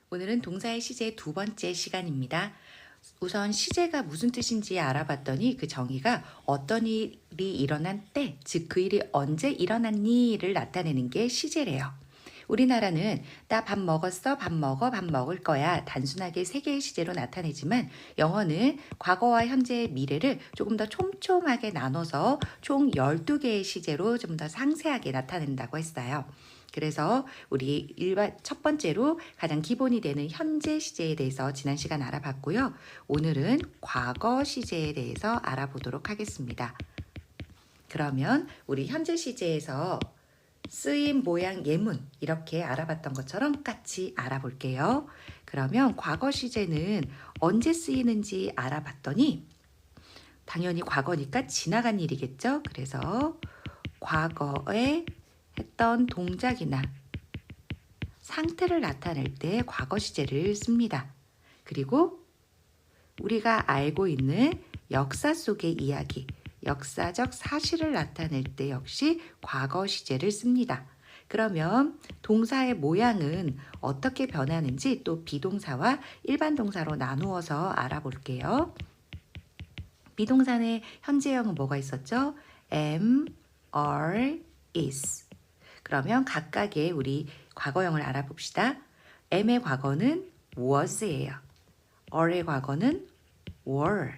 오늘은 동사의 시제 두 번째 시간입니다. 우선 시제가 무슨 뜻인지 알아봤더니 그 정의가 어떤 일이 일어난 때, 즉 그 일이 언제 일어났니를 나타내는 게 시제래요. 우리나라는 나 밥 먹었어, 밥 먹어, 밥 먹을 거야 단순하게 세 개의 시제로 나타내지만 영어는 과거와 현재의 미래를 조금 더 촘촘하게 나눠서 총 12개의 시제로 좀 더 상세하게 나타낸다고 했어요. 그래서 우리 첫 번째로 가장 기본이 되는 현재 시제에 대해서 지난 시간 알아봤고요. 오늘은 과거 시제에 대해서 알아보도록 하겠습니다. 그러면 우리 현재 시제에서 쓰임, 모양, 예문 이렇게 알아봤던 것처럼 같이 알아볼게요. 그러면 과거 시제는 언제 쓰이는지 알아봤더니 당연히 과거니까 지나간 일이겠죠. 그래서 과거에 했던 동작이나 상태를 나타낼 때 과거 시제를 씁니다. 그리고 우리가 알고 있는 역사 속의 이야기, 역사적 사실을 나타낼 때 역시 과거 시제를 씁니다. 그러면 동사의 모양은 어떻게 변하는지 또 비동사와 일반 동사로 나누어서 알아볼게요. 비동사의 현재형은 뭐가 있었죠? am, are, is. 그러면 각각의 우리 과거형을 알아봅시다. am의 과거는 was예요. are의 과거는 were.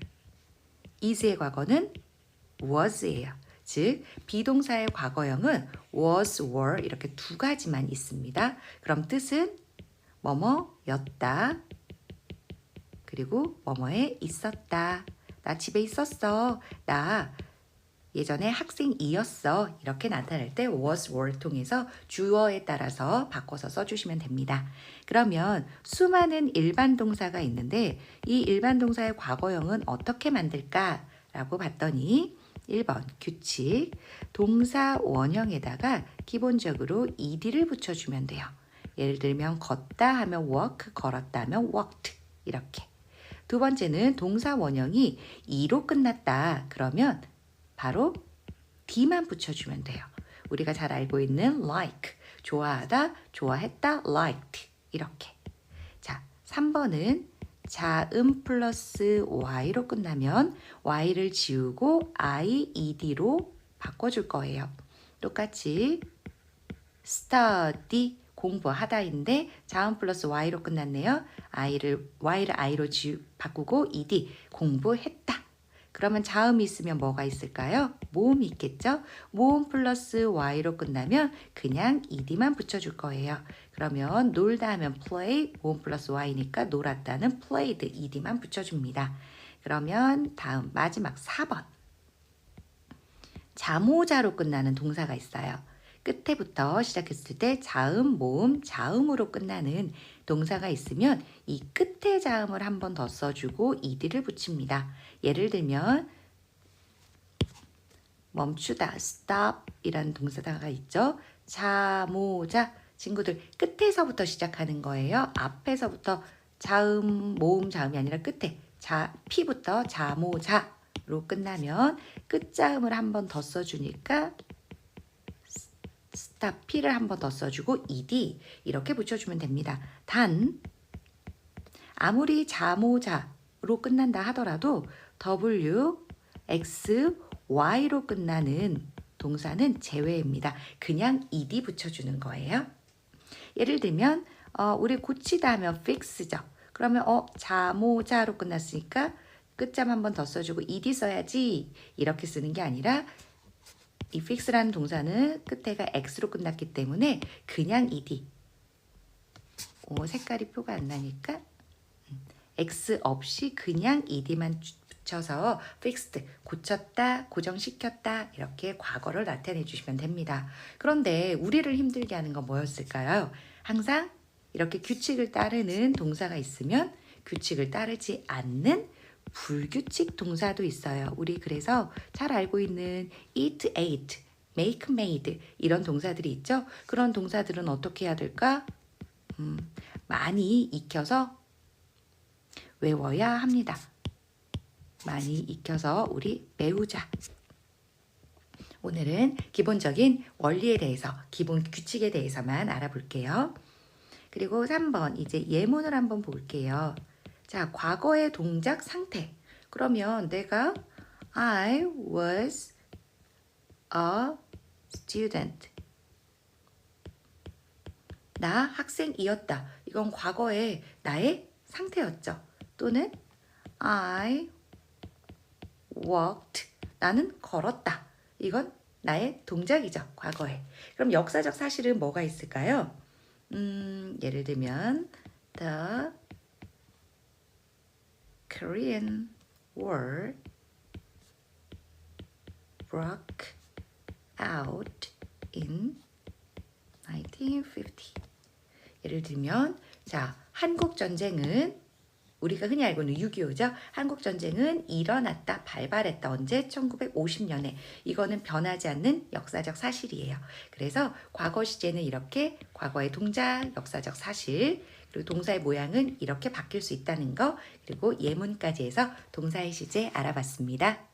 is의 과거는 was예요. 즉 비동사의 과거형은 was, were 이렇게 두 가지만 있습니다. 그럼 뜻은 뭐뭐였다. 그리고 뭐뭐에 있었다. 나 집에 있었어. 나 예전에 학생이었어. 이렇게 나타낼 때 was, were 통해서 주어에 따라서 바꿔서 써주시면 됩니다. 그러면 수많은 일반 동사가 있는데 이 일반 동사의 과거형은 어떻게 만들까라고 봤더니 1번 규칙, 동사 원형에다가 기본적으로 ed를 붙여주면 돼요. 예를 들면 걷다 하면 walk, 걸었다 하면 walked 이렇게. 두 번째는 동사 원형이 e로 끝났다. 그러면 바로 D만 붙여주면 돼요. 우리가 잘 알고 있는 like, 좋아하다, 좋아했다, liked 이렇게. 자, 3번은 자음 플러스 y로 끝나면 y를 지우고 I, ed로 바꿔줄 거예요. 똑같이 study, 공부하다인데 자음 플러스 y로 끝났네요. y를 i로 바꾸고 ed, 공부했다. 그러면 자음이 있으면 뭐가 있을까요? 모음이 있겠죠? 모음 플러스 y로 끝나면 그냥 ed만 붙여줄 거예요. 그러면 놀다 하면 play, 모음 플러스 y니까 놀았다는 played, ed만 붙여줍니다. 그러면 다음 마지막 4번. 자모자로 끝나는 동사가 있어요. 끝에부터 시작했을 때 자음, 모음, 자음으로 끝나는 동사가 있으면 이 끝에 자음을 한 번 더 써주고 ed를 붙입니다. 예를 들면 멈추다, stop 이라는 동사가 있죠. 자모자, 친구들 끝에서부터 시작하는 거예요. 앞에서부터 자음, 모음, 자음이 아니라 끝에 피부터 자모자로 끝나면 끝자음을 한 번 더 써주니까 stop, P를 한 번 더 써주고 ed 이렇게 붙여주면 됩니다. 단 아무리 자모자로 끝난다 하더라도 W, X, Y로 끝나는 동사는 제외입니다. 그냥 ed 붙여주는 거예요. 예를 들면 우리 고치다 하면 fix죠. 그러면 자모자로 끝났으니까 끝자음 한 번 더 써주고 ed 써야지 이렇게 쓰는 게 아니라 이 fix라는 동사는 끝에가 x로 끝났기 때문에 그냥 ed. 색깔이 표가 안 나니까 x 없이 그냥 ed만 붙여서 fixed, 고쳤다, 고정시켰다 이렇게 과거를 나타내 주시면 됩니다. 그런데 우리를 힘들게 하는 건 뭐였을까요? 항상 이렇게 규칙을 따르는 동사가 있으면 규칙을 따르지 않는 불규칙 동사도 있어요. 우리 그래서 잘 알고 있는 eat, ate, make, made 이런 동사들이 있죠. 그런 동사들은 어떻게 해야 될까? 많이 익혀서 외워야 합니다. 많이 익혀서 우리 배우자. 오늘은 기본적인 원리에 대해서, 기본 규칙에 대해서만 알아볼게요. 그리고 3번 이제 예문을 한번 볼게요. 자, 과거의 동작 상태. 그러면 내가 I was a student. 나 학생이었다. 이건 과거의 나의 상태였죠. 또는 I walked. 나는 걸었다. 이건 나의 동작이죠. 과거에. 그럼 역사적 사실은 뭐가 있을까요? 예를 들면 The Korean War broke out in 1950. 예를 들면 자, 한국 전쟁은 우리가 흔히 알고 있는 6.25죠. 한국 전쟁은 일어났다, 발발했다. 언제? 1950년에. 이거는 변하지 않는 역사적 사실이에요. 그래서 과거 시제는 이렇게 과거의 동작, 역사적 사실, 그리고 동사의 모양은 이렇게 바뀔 수 있다는 거, 그리고 예문까지 해서 동사의 시제 알아봤습니다.